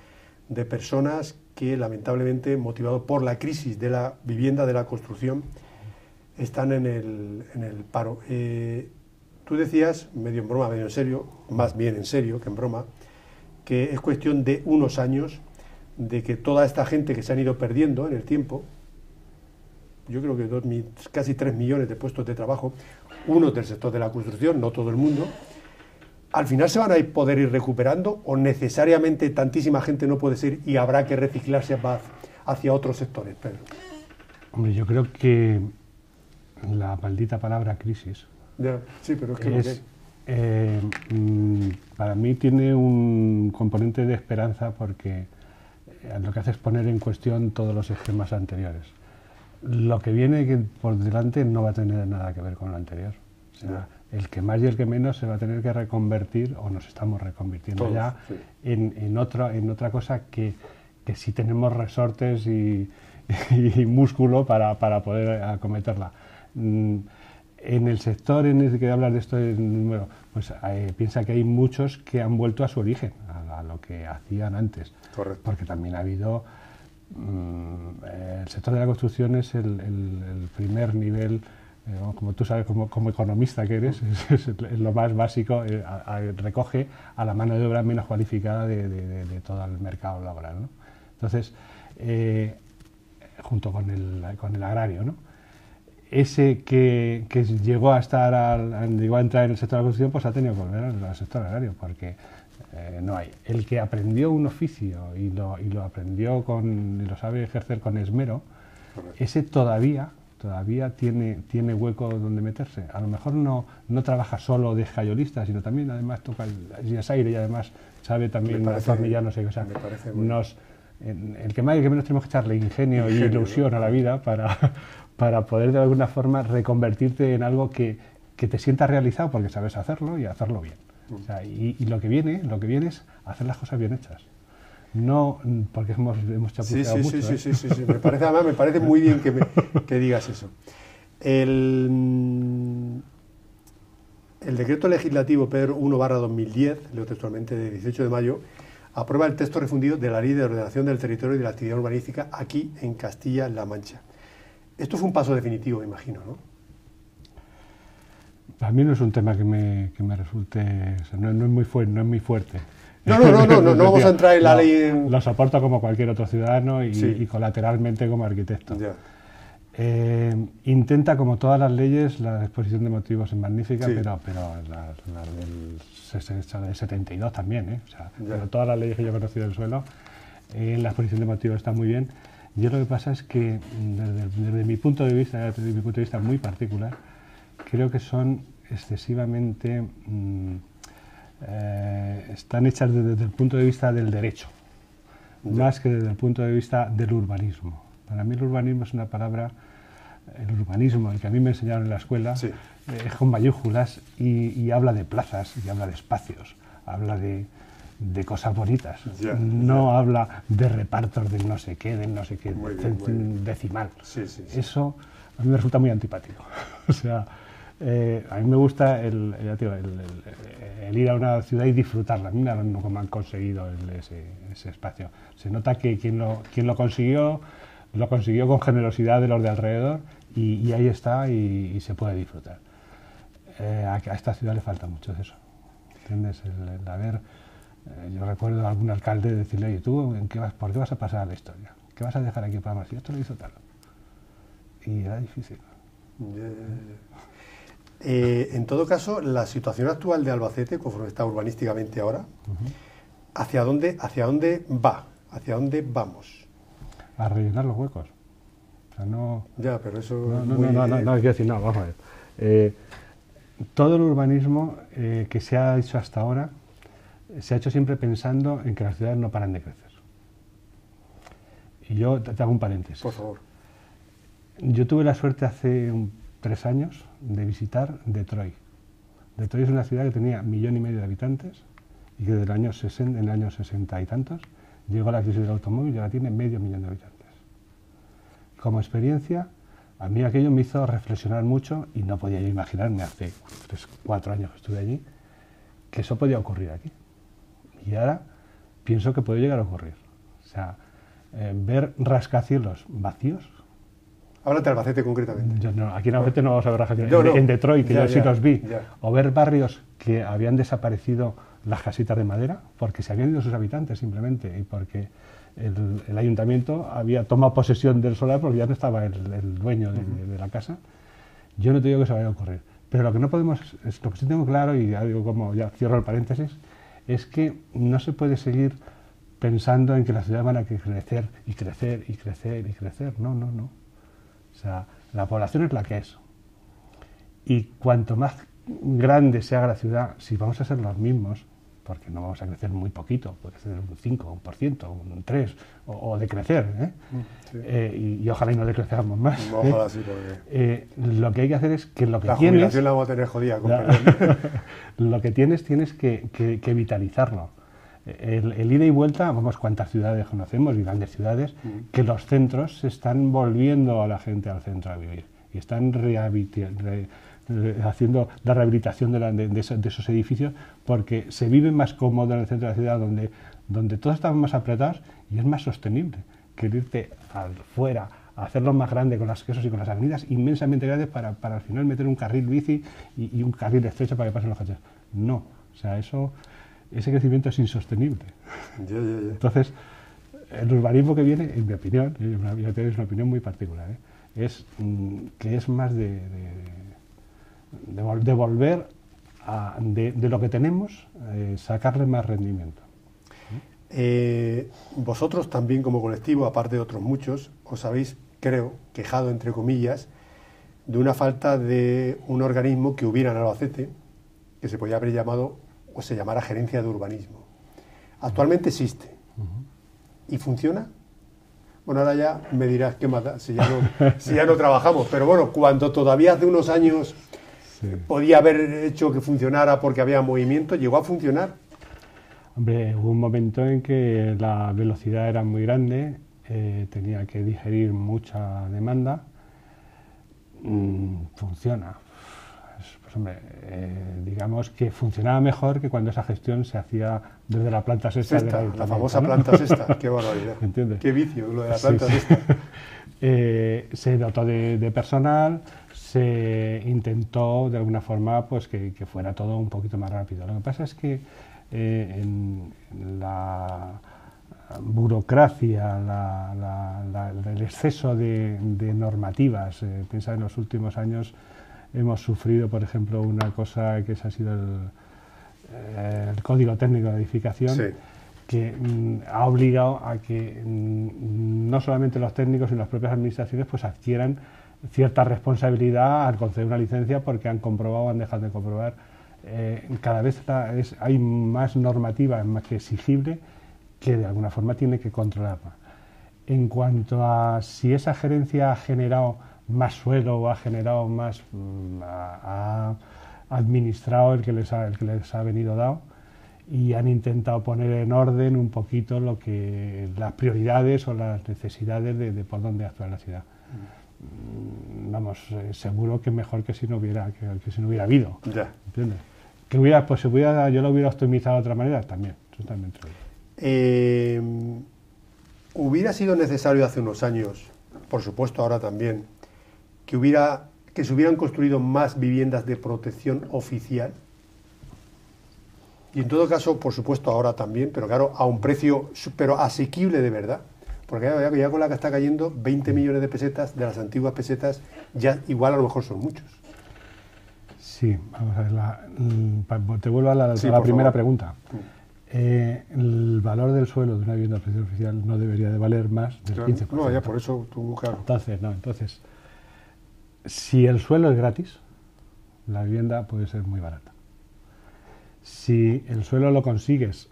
de personas que, lamentablemente, motivado por la crisis de la vivienda, de la construcción, están en el paro. Tú decías, medio en broma, medio en serio, más bien en serio que en broma, que es cuestión de unos años de que toda esta gente que se han ido perdiendo en el tiempo, yo creo que casi 3 millones de puestos de trabajo, unos del sector de la construcción, no todo el mundo, al final se van a poder ir recuperando, o necesariamente tantísima gente no puede ser y habrá que reciclarse hacia otros sectores, Pedro. Hombre, yo creo que la maldita palabra crisis sí, pero es que para mí tiene un componente de esperanza porque lo que hace es poner en cuestión todos los esquemas anteriores. Lo que viene por delante no va a tener nada que ver con lo anterior. O sea, el que más y el que menos se va a tener que reconvertir, o nos estamos reconvirtiendo todos, ya, sí, en otra cosa que sí tenemos resortes y y músculo para poder acometerla. En el sector en el que hablas de esto, bueno, pues piensa que hay muchos que han vuelto a su origen, a lo que hacían antes. Correcto. Porque también ha habido... el sector de la construcción es el primer nivel, como tú sabes, como economista que eres, es lo más básico, recoge a la mano de obra menos cualificada de todo el mercado laboral, ¿no? Entonces, junto con el agrario, ¿no? Ese que llegó a llegó a entrar en el sector de la construcción, pues ha tenido que volver al sector agrario, porque no hay. El que aprendió un oficio y lo aprendió y lo sabe ejercer con esmero, ese todavía tiene hueco donde meterse. A lo mejor no trabaja solo de escayolista, sino también además toca el aire y además sabe también atornillar, no sé qué. O sea, el que más y el que menos tenemos que echarle ingenio y ilusión, ¿no?, a la vida para poder de alguna forma reconvertirte en algo que te sientas realizado porque sabes hacerlo y hacerlo bien. O sea, y lo que viene es hacer las cosas bien hechas. No porque hemos chapuceado mucho. Sí. Me parece muy bien que digas eso. El decreto legislativo Pedro 1/2010, leo textualmente, de 18 de mayo, aprueba el texto refundido de la Ley de Ordenación del Territorio y de la Actividad Urbanística aquí en Castilla-La Mancha. Esto fue un paso definitivo, me imagino, ¿no? Para mí no es un tema que me resulte... O sea, no es muy fuerte. No vamos a entrar en la ley... Lo soporto como cualquier otro ciudadano y colateralmente como arquitecto. Ya. Intenta, como todas las leyes, la exposición de motivos es magnífica, pero la del 72 también, o sea, pero todas las leyes que yo he conocido del suelo, la exposición de motivos está muy bien. Yo lo que pasa es que desde mi punto de vista muy particular, creo que son excesivamente... están hechas desde el punto de vista del derecho, más que desde el punto de vista del urbanismo. Para mí el urbanismo es una palabra, el que a mí me enseñaron en la escuela, es con mayúsculas y habla de plazas, y habla de espacios, habla de cosas bonitas, habla de repartos del no sé qué, decimal. Eso a mí me resulta muy antipático. O sea, a mí me gusta el ir a una ciudad y disfrutarla. Mira cómo han conseguido ese espacio. Se nota que quien lo consiguió con generosidad de los de alrededor y ahí está y se puede disfrutar. A esta ciudad le falta mucho de eso. ¿Entiendes? Yo recuerdo a algún alcalde decirle: oye, ¿tú por qué vas a pasar a la historia? ¿Qué vas a dejar aquí para más? Y esto lo hizo tal. Y era difícil. En todo caso, la situación actual de Albacete, conforme está urbanísticamente ahora, ¿hacia dónde va? ¿Hacia dónde vamos? A rellenar los huecos. O sea, no... Ya, pero eso... No, quiero decir, no, vamos a ver. Todo el urbanismo que se ha hecho hasta ahora se ha hecho siempre pensando en que las ciudades no paran de crecer. Y yo te hago un paréntesis. Por favor. Yo tuve la suerte hace 3 años de visitar Detroit. Detroit es una ciudad que tenía 1,5 millones de habitantes y que en el año 60 y tantos llegó a la crisis del automóvil y ahora tiene 500,000 de habitantes. Como experiencia, a mí aquello me hizo reflexionar mucho y no podía yo imaginarme hace 4 años que estuve allí que eso podía ocurrir aquí. Y ahora pienso que puede llegar a ocurrir. O sea, ver rascacielos vacíos. Háblate de Albacete concretamente. Aquí en Albacete no vamos a ver rascacielos. En Detroit, que yo sí los vi. O ver barrios que habían desaparecido las casitas de madera porque se habían ido sus habitantes simplemente y porque el ayuntamiento había tomado posesión del solar porque ya no estaba el dueño de la casa. Yo no te digo que eso vaya a ocurrir. Pero lo que no podemos, lo que sí tengo claro, y ya digo como ya cierro el paréntesis, es que no se puede seguir pensando en que las ciudades van a crecer y crecer y crecer y crecer. No. O sea, la población es la que es. Y cuanto más grande se haga la ciudad, si vamos a ser los mismos, porque no vamos a crecer muy poquito, puede ser un 5, 1%, un 3%, o decrecer, y ojalá y no decrezcamos más. Ojalá sí, porque... lo que hay que hacer es que lo que la tienes... jubilación la vamos a tener jodida, con perdón. Lo que tienes que vitalizarlo. el ida y vuelta, vamos, cuántas ciudades conocemos, y grandes ciudades, que los centros se están volviendo a la gente al centro a vivir y están haciendo la rehabilitación de esos edificios, porque se vive más cómodo en el centro de la ciudad, donde todos estamos más apretados, y es más sostenible que irte fuera a hacerlo más grande con las quesos y con las avenidas inmensamente grandes para al final meter un carril bici y un carril estrecho para que pasen los coches. No, o sea, ese crecimiento es insostenible. Entonces, el urbanismo que viene, en mi opinión, es una opinión muy particular, es que es más de volver de lo que tenemos, sacarle más rendimiento. Vosotros también como colectivo, aparte de otros muchos, os habéis, creo, quejado, entre comillas, de una falta de un organismo que hubiera en Albacete, que se podía haber llamado o se llamara Gerencia de Urbanismo. Actualmente existe. ¿Y funciona? Bueno, ahora ya me dirás qué más da, si ya no trabajamos, pero bueno, cuando todavía hace unos años podía haber hecho que funcionara porque había movimiento, ¿llegó a funcionar? Hombre, hubo un momento en que la velocidad era muy grande, tenía que digerir mucha demanda. Funciona. Pues, hombre, digamos que funcionaba mejor que cuando esa gestión se hacía desde la planta sexta. La famosa planta sexta, qué barbaridad. ¿Entiendes? Qué vicio lo de la planta sexta. Se dotó de personal, se intentó de alguna forma pues que fuera todo un poquito más rápido. Lo que pasa es que en la burocracia, el exceso de normativas, piensa en los últimos años hemos sufrido, por ejemplo, una cosa que ha sido el Código Técnico de Edificación, que ha obligado a que no solamente los técnicos y las propias administraciones pues adquieran cierta responsabilidad al conceder una licencia, porque han comprobado o han dejado de comprobar. Cada vez hay más normativa, más que exigible, que de alguna forma tiene que controlarla. En cuanto a si esa gerencia ha generado más suelo o ha generado más, ha administrado el que les ha venido dado, y han intentado poner en orden un poquito las prioridades o las necesidades de por dónde actuar la ciudad. Vamos, seguro que mejor que si no hubiera habido. Ya. ¿Entiendes? Que yo lo hubiera optimizado de otra manera también. Eso también hubiera sido necesario hace unos años, por supuesto ahora también, que se hubieran construido más viviendas de protección oficial. Y en todo caso, por supuesto ahora también, pero claro, a un precio asequible de verdad. Porque ya con la que está cayendo 20 millones de pesetas, de las antiguas pesetas, ya igual a lo mejor son muchos. Sí, vamos a ver, te vuelvo a la primera pregunta. El valor del suelo de una vivienda de protección oficial no debería de valer más del 15%. No, ya por eso tú, claro. Entonces, si el suelo es gratis, la vivienda puede ser muy barata. Si el suelo lo consigues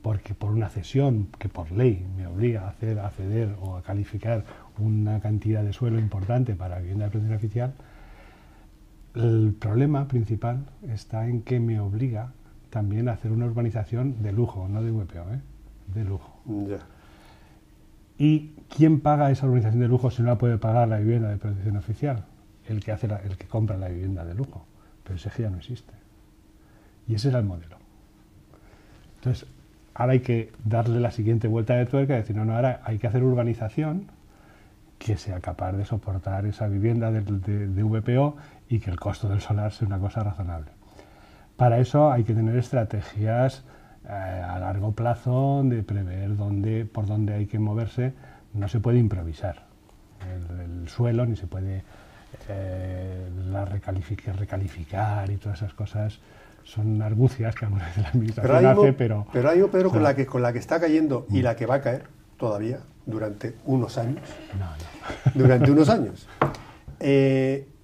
porque por una cesión que por ley me obliga a ceder o a calificar una cantidad de suelo importante para vivienda de protección oficial, el problema principal está en que me obliga también a hacer una urbanización de lujo, no de VPO, de lujo. Ya. ¿Y quién paga esa urbanización de lujo si no la puede pagar la vivienda de protección oficial? El que compra la vivienda de lujo. Pero ese ya no existe. Y ese era el modelo. Entonces, ahora hay que darle la siguiente vuelta de tuerca y decir, no, ahora hay que hacer urbanización que sea capaz de soportar esa vivienda de VPO y que el costo del solar sea una cosa razonable. Para eso hay que tener estrategias a largo plazo de prever por dónde hay que moverse. No se puede improvisar el suelo, ni se puede recalificar y todas esas cosas. Son argucias que alguna vez la administración hace, pero... Pero hay, Pedro, con la que está cayendo y la que va a caer todavía durante unos años. Durante unos años.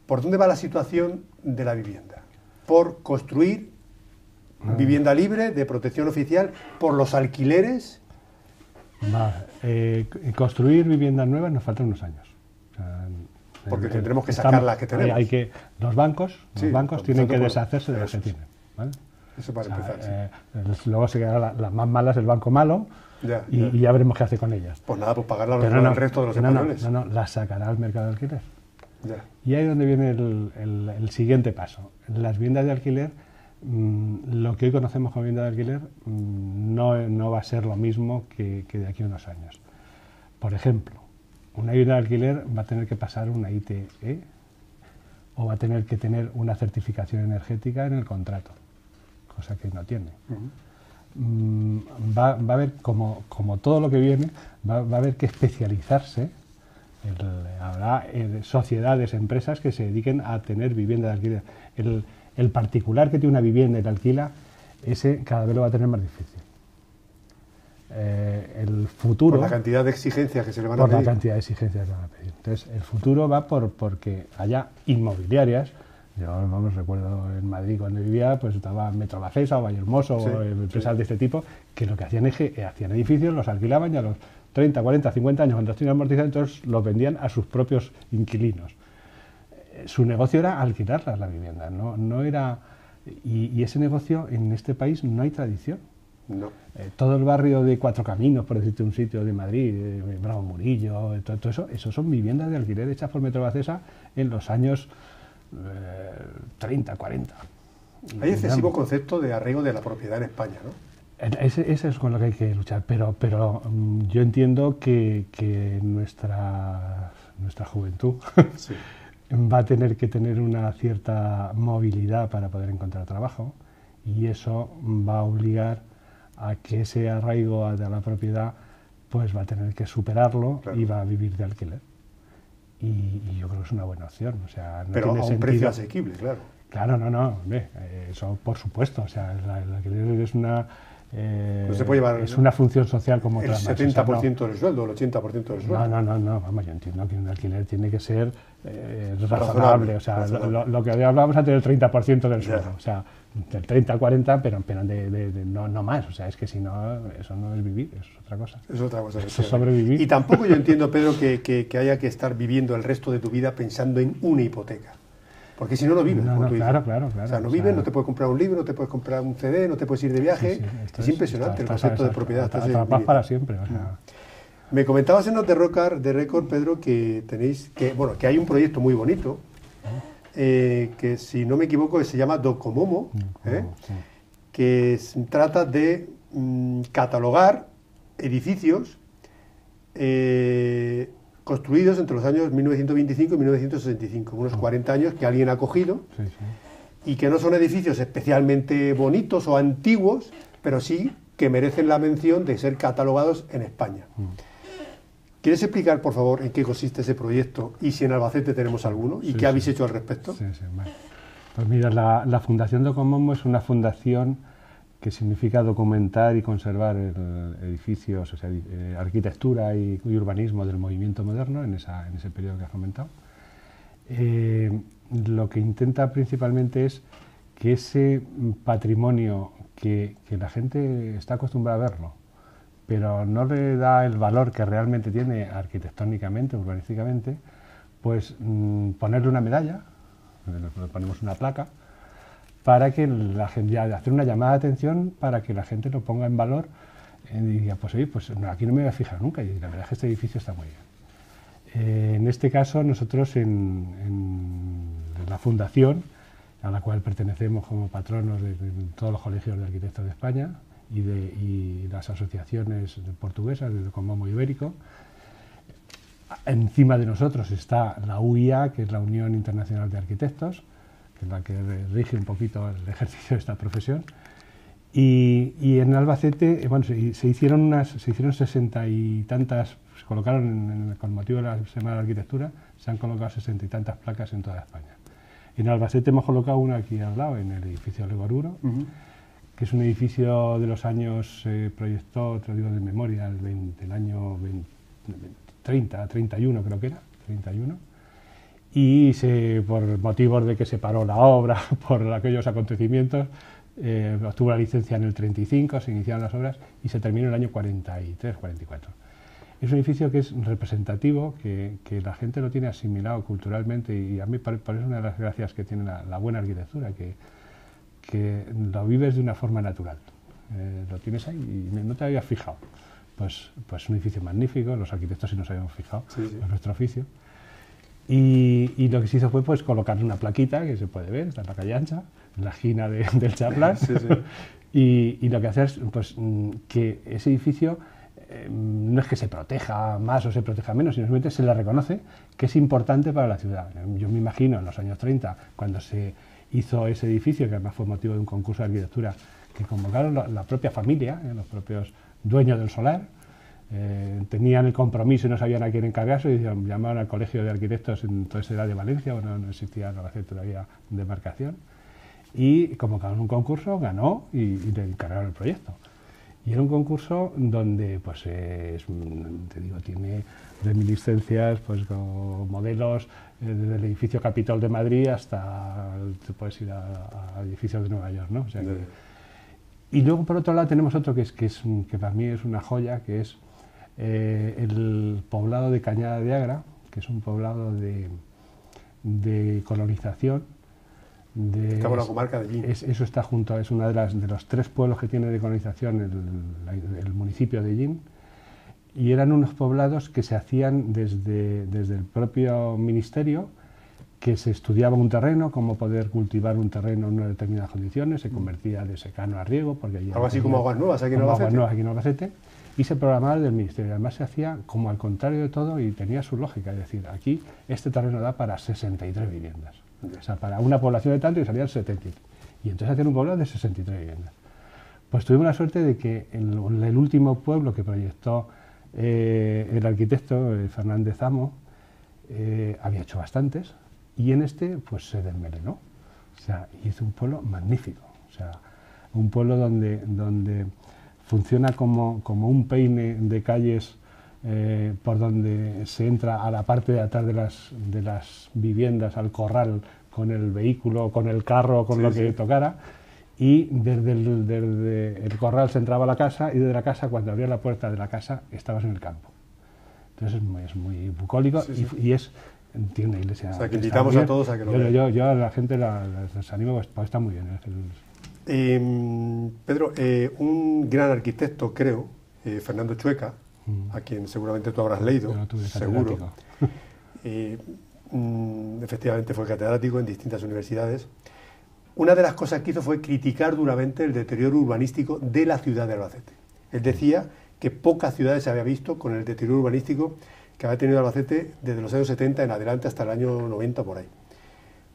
¿Por dónde va la situación de la vivienda? Por construir vivienda libre, de protección oficial, por los alquileres. Construir viviendas nuevas nos faltan unos años. O sea, porque tendremos que sacar las que tenemos. Los bancos tienen que deshacerse de las que tienen. ¿Vale? Eso para empezar, sí. Luego se quedarán las más malas, el banco malo, Ya. y ya veremos qué hace con ellas. Pues nada, pues pagarla Pero al resto de los españoles. No, las sacará al mercado de alquiler. Ya. Y ahí es donde viene el siguiente paso. Las viviendas de alquiler, lo que hoy conocemos como vivienda de alquiler, no va a ser lo mismo que de aquí a unos años. Por ejemplo, una vivienda de alquiler va a tener que pasar una ITE o va a tener que tener una certificación energética en el contrato, cosa que no tiene. Va a haber, como todo lo que viene, va a haber que especializarse. Habrá sociedades, empresas que se dediquen a tener vivienda de alquiler. El particular que tiene una vivienda y la alquila, ese cada vez lo va a tener más difícil. El futuro... Por la cantidad de exigencias que se le van a pedir. Por la cantidad de exigencias que se van a pedir. Entonces, el futuro va porque haya inmobiliarias. Yo, recuerdo en Madrid cuando vivía, pues estaba Metrovacesa o Vallehermoso, sí, o empresas de este tipo, que lo que hacían es que hacían edificios, los alquilaban y a los 30, 40, 50 años, cuando tenían amortizados, entonces los vendían a sus propios inquilinos. Su negocio era alquilarlas la vivienda, no era... Y ese negocio en este país no hay tradición. No. Todo el barrio de Cuatro Caminos, por decirte un sitio de Madrid, Bravo Murillo, todo eso son viviendas de alquiler hechas por Metrovacesa en los años 30, 40. Hay excesivo concepto de arraigo de la propiedad en España, ¿no? Ese es con lo que hay que luchar, pero yo entiendo que nuestra juventud sí. va a tener que tener una cierta movilidad para poder encontrar trabajo, y eso va a obligar a que ese arraigo de la propiedad pues va a tener que superarlo, claro, y va a vivir de alquiler. Y yo creo que es una buena opción. O sea, no pero tiene a un sentido. precio asequible, claro. Claro, no, eso por supuesto. O sea, el alquiler es una... no se puede llevar es una función social como el otra más. 70% O sea, del sueldo, el 80% del sueldo. No, vamos, yo entiendo que un alquiler tiene que ser razonable. O sea, razonable. Lo que hablábamos antes del 30% del sueldo. Yeah. O sea, del 30 al 40, pero no más. O sea, es que si no, eso no es vivir, eso es otra cosa. Es otra cosa. Eso es sobrevivir. Y tampoco yo entiendo, Pedro, que haya que estar viviendo el resto de tu vida pensando en una hipoteca. Porque si no, no vives. Claro. O sea, no vives, no te puedes comprar un libro, no te puedes comprar un CD, no te puedes ir de viaje. Sí, es impresionante el concepto de propiedad. Atrapas para siempre. O sea. Me comentabas en Off the Record, Pedro, que tenéis que hay un proyecto muy bonito, que si no me equivoco se llama Docomomo, sí, que trata de catalogar edificios construidos entre los años 1925 y 1965, unos 40 años que alguien ha cogido, sí. Y que no son edificios especialmente bonitos o antiguos, pero sí que merecen la mención de ser catalogados en España. ¿Quieres explicar, por favor, en qué consiste ese proyecto y si en Albacete tenemos alguno y qué habéis hecho al respecto? Sí, vale. Pues mira, la Fundación Docomomo es una fundación que significa documentar y conservar edificios, o sea, arquitectura y urbanismo del movimiento moderno en ese periodo que has comentado. Lo que intenta principalmente es que ese patrimonio que la gente está acostumbrada a verlo, pero no le da el valor que realmente tiene arquitectónicamente, urbanísticamente, pues ponerle una medalla, le ponemos una placa, para que la gente, hacer una llamada de atención para que la gente lo ponga en valor y diga, pues oye, pues aquí no me voy a fijar nunca, y la verdad es que este edificio está muy bien. En este caso, nosotros en la fundación, a la cual pertenecemos como patronos de todos los colegios de arquitectos de España y las asociaciones portuguesas de Docomomo Ibérico, encima de nosotros está la UIA, que es la Unión Internacional de Arquitectos, que es la que rige un poquito el ejercicio de esta profesión, y en Albacete se hicieron 60 y tantas, se colocaron con motivo de la Semana de Arquitectura, se han colocado 60 y tantas placas en toda España. En Albacete hemos colocado una aquí al lado, en el edificio Legoruro, que es un edificio de los años, proyectó, te lo digo de memoria, del año 31 creo que era, 31, y por motivos de que se paró la obra, por aquellos acontecimientos, obtuvo la licencia en el 35, se iniciaron las obras y se terminó en el año 43, 44. Es un edificio que es representativo, que la gente lo tiene asimilado culturalmente, y a mí por eso es una de las gracias que tiene la buena arquitectura, que lo vives de una forma natural. Lo tienes ahí y no te habías fijado. Pues un edificio magnífico, los arquitectos sí nos habíamos fijado, en nuestro oficio. Y lo que se hizo fue pues colocarle una plaquita que se puede ver, está en la calle Ancha, en la esquina del Chaplas. Y lo que hace es pues, que ese edificio no es que se proteja más o se proteja menos, sino simplemente se le reconoce que es importante para la ciudad. Yo me imagino en los años 30, cuando se hizo ese edificio, que además fue motivo de un concurso de arquitectura que convocaron la propia familia, los propios dueños del solar, tenían el compromiso y no sabían a quién encargarse, y llamaron al Colegio de Arquitectos, entonces era de Valencia, bueno, no existía, no hace todavía demarcación, y convocaron un concurso, ganó y le encargaron el proyecto. Y era un concurso donde, pues, te digo, tiene reminiscencias, pues, con modelos desde el edificio Capitol de Madrid hasta, te puedes ir a edificios de Nueva York, ¿no? O sea y luego, por otro lado, tenemos otro que para mí es una joya, que es el poblado de Cañada de Agra, que es un poblado de colonización. Está por la comarca de Llin. Eso está junto, es uno de los 3 pueblos que tiene de colonización el municipio de Llin, y eran unos poblados que se hacían desde el propio ministerio, que se estudiaba un terreno, cómo poder cultivar un terreno en unas determinadas condiciones, se convertía de secano a riego, porque allí algo así como Aguas Nuevas aquí en Albacete, y se programaba desde el ministerio. Además se hacía como al contrario de todo y tenía su lógica, es decir, aquí este terreno da para 63 viviendas. O sea, para una población de tanto y salían 73. Y entonces hacían un poblado de 63 viviendas. Pues tuvimos la suerte de que en el último pueblo que proyectó el arquitecto Fernández Amo, había hecho bastantes, y en este pues se desmelenó. O sea, hizo un pueblo magnífico. O sea, un pueblo donde funciona como un peine de calles por donde se entra a la parte de atrás de las viviendas, al corral, con el vehículo, con el carro, con lo que tocara, y desde el corral se entraba a la casa, y desde la casa, cuando abrías la puerta de la casa, estabas en el campo. Entonces es muy bucólico y tiene una iglesia. O sea, que invitamos a todos a que lo vean. Yo a la gente les animo, pues está muy bien. Pedro, un gran arquitecto, creo, Fernando Chueca, a quien seguramente tú habrás leído, seguro. Efectivamente fue catedrático en distintas universidades. Una de las cosas que hizo fue criticar duramente el deterioro urbanístico de la ciudad de Albacete. Él decía que pocas ciudades se había visto con el deterioro urbanístico que había tenido Albacete desde los años 70 en adelante hasta el año 90 por ahí.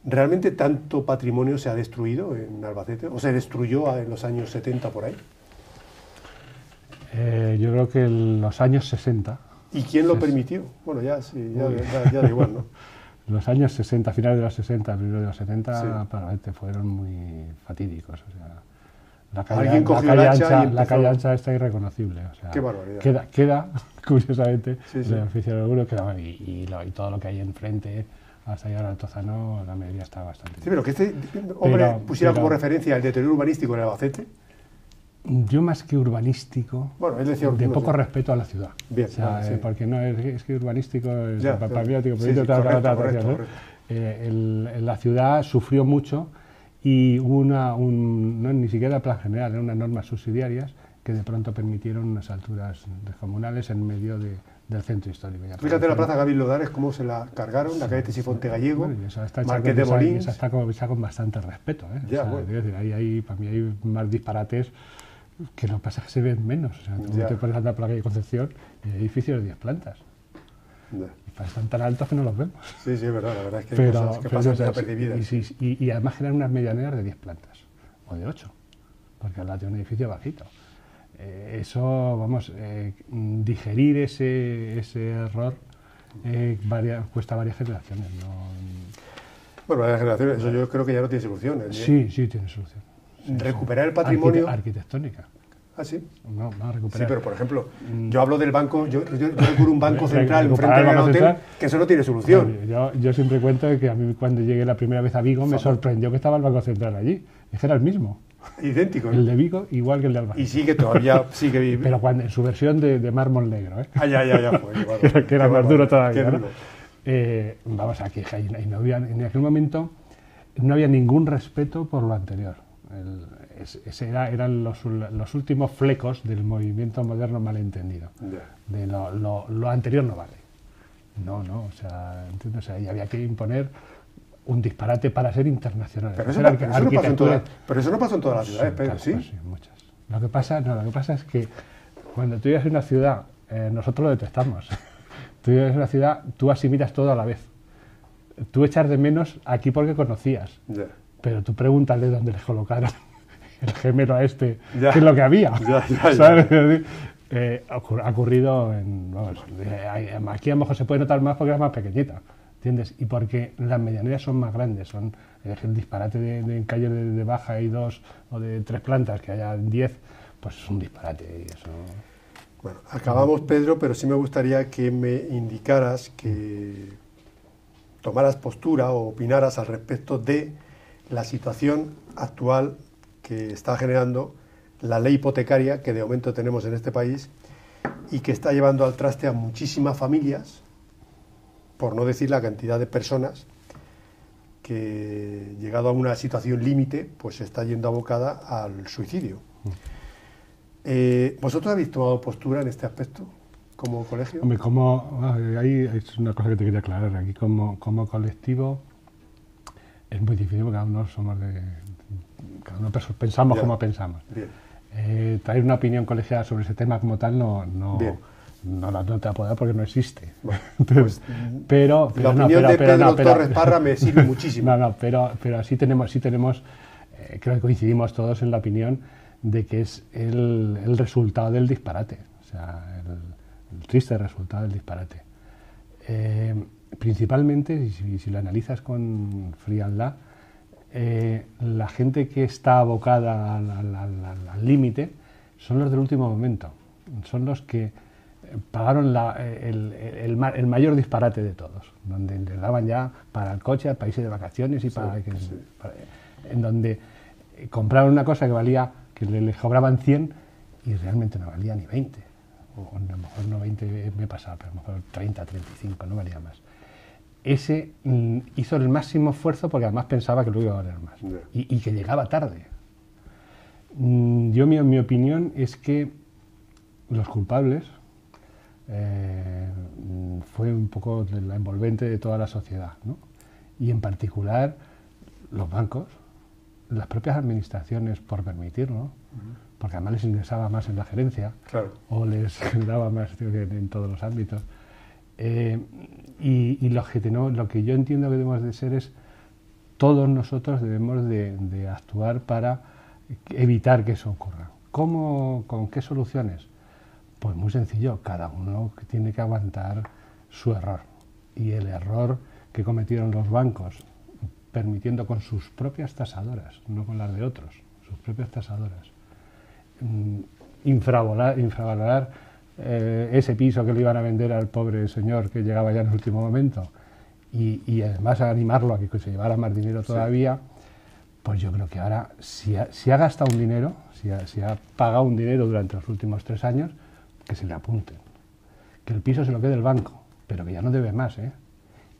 ¿Realmente tanto patrimonio se ha destruido en Albacete o se destruyó en los años 70 por ahí? Yo creo que en los años 60. ¿Y quién lo permitió? Bueno, ya da igual, ¿no? Los años 60, finales de los 60, principios de los 70, probablemente fueron muy fatídicos. O sea, la calle ancha está irreconocible. O sea, qué barbaridad. Queda curiosamente, el oficio del Euro queda, y todo lo que hay enfrente, hasta llegar al Tozano, la mayoría está bastante. Sí, pero que este hombre pusiera como referencia el deterioro urbanístico en Albacete. Yo más que urbanístico, bueno, él decía, de poco respeto a la ciudad. Bien, o sea, porque no es que urbanístico es correcto. La ciudad sufrió mucho y hubo no ni siquiera plan general, eran unas normas subsidiarias que de pronto permitieron unas alturas descomunales en medio del centro histórico. Fíjate la plaza Gabriel Lodares, cómo se la cargaron, la calle Tesifonte Gallego, Marqués de Molins. Esa está con bastante respeto. Bueno. Decir, para mí hay más disparates que lo que pasa es que se ven menos. O sea, tú te puedes andar por la calle Concepción y hay edificios de 10 plantas. Están tan altos que no los vemos. Sí, es verdad, la verdad es que hay cosas que pasan desapercibidas. Y además generan unas medianeras de 10 plantas, o de 8, porque al lado de un edificio bajito. Digerir ese error cuesta varias generaciones. Bueno, varias generaciones, eso yo creo que ya no tiene solución. Sí, tiene solución. Recuperar el patrimonio arquitectónica. ¿Ah, sí? No, recuperar. Sí, pero por ejemplo, yo hablo del banco, yo recuerdo un banco central enfrente del hotel, que eso no tiene solución. Yo siempre cuento que a mí cuando llegué la primera vez a Vigo me sorprendió que estaba el banco central allí. Es que era el mismo. Idéntico. El de Vigo igual que el de Albacete. Y sigue todavía, sigue vivo. Pero en su versión de mármol negro, ¿eh? Ya fue. Que era más duro todavía, ¿no? Vamos, aquí no había, en aquel momento no había ningún respeto por lo anterior. Eran los últimos flecos del movimiento moderno malentendido. De lo anterior no vale. No, o sea, ¿entiendes? O sea, y había que imponer un disparate para ser internacional. Pero eso no pasó en todas las ciudades, Pedro, ¿sí? Pues sí, muchas. Lo que pasa es que cuando tú vives en una ciudad, nosotros lo detectamos. Tú vives en una ciudad, tú asimilas todo a la vez. Tú echas de menos aquí porque conocías. Pero tú pregúntale dónde les colocaron el gemelo a este, que es lo que había. ¿Sabes? Ha ocurrido aquí a lo mejor se puede notar más porque es más pequeñita, ¿entiendes? Y porque las medianeras son más grandes, el disparate de calles de baja y 2 o de 3 plantas que haya 10, pues es un disparate y eso. Bueno, acabamos, Pedro, pero sí me gustaría que me indicaras, que tomaras postura o opinaras al respecto de la situación actual que está generando la ley hipotecaria que de momento tenemos en este país y que está llevando al traste a muchísimas familias, por no decir la cantidad de personas que, llegado a una situación límite, pues se está yendo abocada al suicidio. ¿Vosotros habéis tomado postura en este aspecto como colegio? Hombre, ahí es una cosa que te quería aclarar. Aquí como colectivo es muy difícil porque cada uno pensamos como pensamos. Traer una opinión colegiada sobre ese tema como tal no te va a poder porque no existe. Bueno, pues, pero la opinión de Pedro Torres Parra me sirve muchísimo. Pero sí tenemos creo que coincidimos todos en la opinión de que es el resultado del disparate, o sea, el triste resultado del disparate. Principalmente, si lo analizas con frialdad, la gente que está abocada al límite son los del último momento, son los que pagaron el mayor disparate de todos, donde les daban ya para el coche, para irse de vacaciones y en donde compraron una cosa que les cobraban 100 y realmente no valía ni 20, o a lo mejor no 20 me pasaba, pero a lo mejor 30, 35, no valía más. Ese hizo el máximo esfuerzo porque además pensaba que lo iba a valer más y que llegaba tarde. Mi opinión es que los culpables fue un poco de la envolvente de toda la sociedad, ¿no? Y en particular los bancos, las propias administraciones por permitirlo, porque además les ingresaba más en la gerencia, o les daba más en todos los ámbitos. Y lo que yo entiendo que debemos de ser es, todos nosotros debemos de actuar para evitar que eso ocurra. ¿Con qué soluciones? Pues muy sencillo, cada uno tiene que aguantar su error. Y el error que cometieron los bancos, permitiendo con sus propias tasadoras, no con las de otros, sus propias tasadoras, infravalorar ese piso que le iban a vender al pobre señor que llegaba ya en el último momento y además a animarlo a que se llevara más dinero todavía, pues yo creo que ahora si ha gastado un dinero, si ha pagado un dinero durante los últimos 3 años, que se le apunten, que el piso se lo quede el banco, pero que ya no debe más,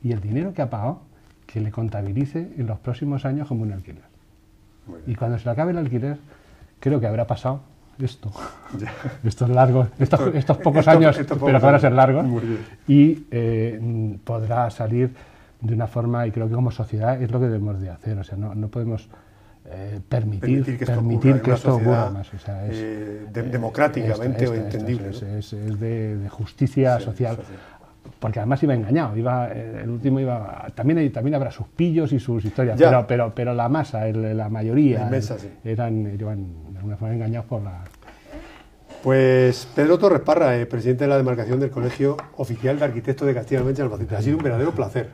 y el dinero que ha pagado que le contabilice en los próximos años como un alquiler. Y cuando se le acabe el alquiler, creo que habrá pasado estos largos, estos pocos años, pero que van a ser largos, y podrá salir de una forma, y creo que como sociedad es lo que debemos de hacer, o sea, no podemos permitir que esto ocurra más. O sea, democráticamente entendible. Es de justicia social. Porque además iba engañado, el último también habrá sus pillos y sus historias, pero la masa, la mayoría, iban de alguna forma engañados por la... Pues Pedro Torres Parra, presidente de la demarcación del Colegio Oficial de Arquitectos de Castilla-La Mancha, Albacete. Ha sido un verdadero placer.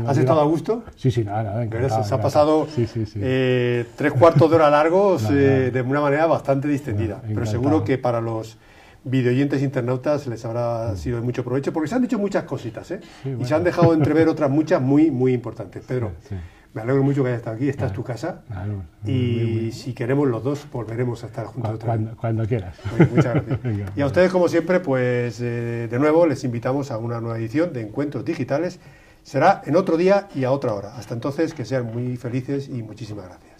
¿Has estado a gusto? Sí, nada, encantado. Se ha pasado 3/4 de hora largos de una manera bastante distendida, pero seguro que para los videoyentes internautas les habrá sido de mucho provecho, porque se han dicho muchas cositas, y se han dejado entrever otras muchas muy, muy importantes. Pedro, me alegro mucho que hayas estado aquí, esta es tu casa, y si queremos los dos, volveremos a estar juntos otra vez. Cuando quieras. Muchas gracias. Y a ustedes, como siempre, pues de nuevo les invitamos a una nueva edición de Encuentros Digitales. Será en otro día y a otra hora. Hasta entonces, que sean muy felices y muchísimas gracias.